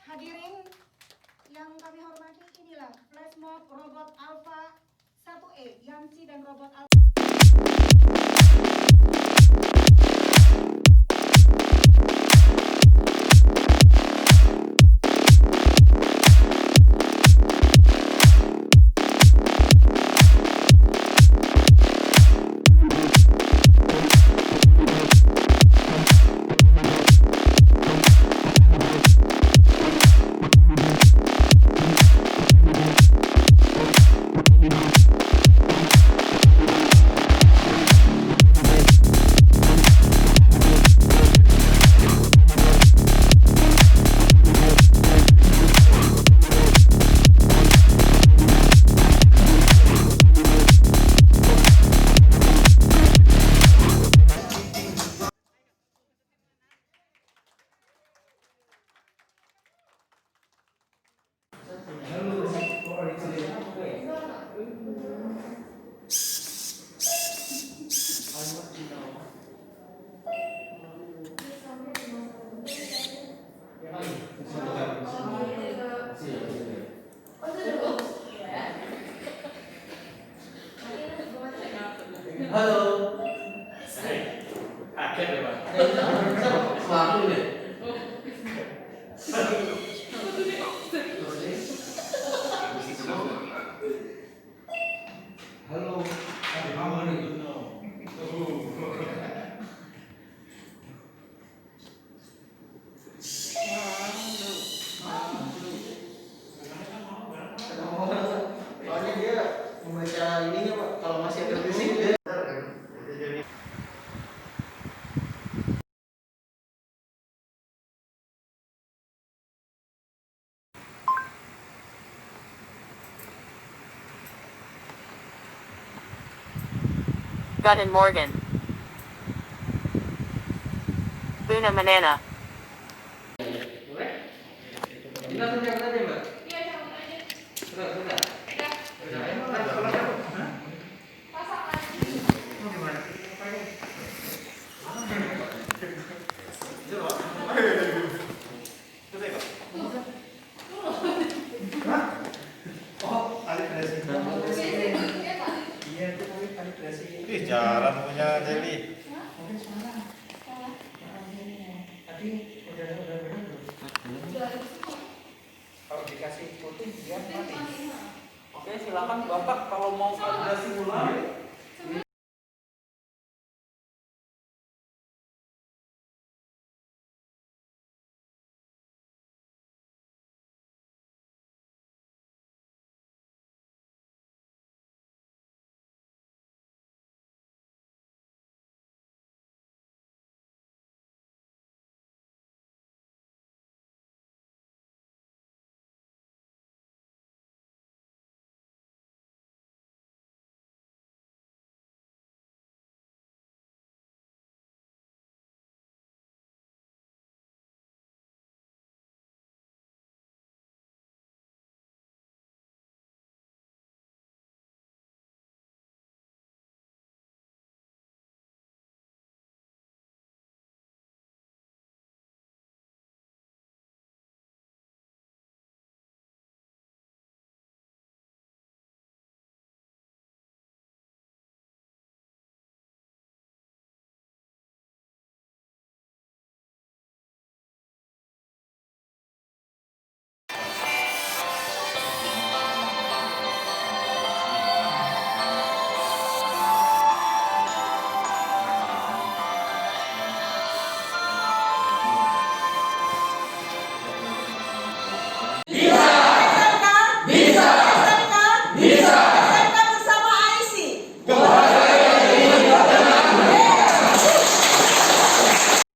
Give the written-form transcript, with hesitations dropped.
Hadirin yang kami hormati, inilah flash mob robot Alpha 1E, Yancy dan robot Alpha. Halo. Kaget ya, Pak. Selalu deh. Halo. Soalnya dia membaca ininya, Pak. Kalau masih ada berisik dia. Guten Morgen. Buna Manana. Kita kerja aja, Mbak. Iya, cabut aja. Sudah. Ya. Pasang lagi. Oh, gimana? Ih, jalan punya Jeli. Mungkin sekarang. Tadi udah belum? Kalau dikasih putih dia mati. Oke, silakan Bapak kalau mau validasi ulang.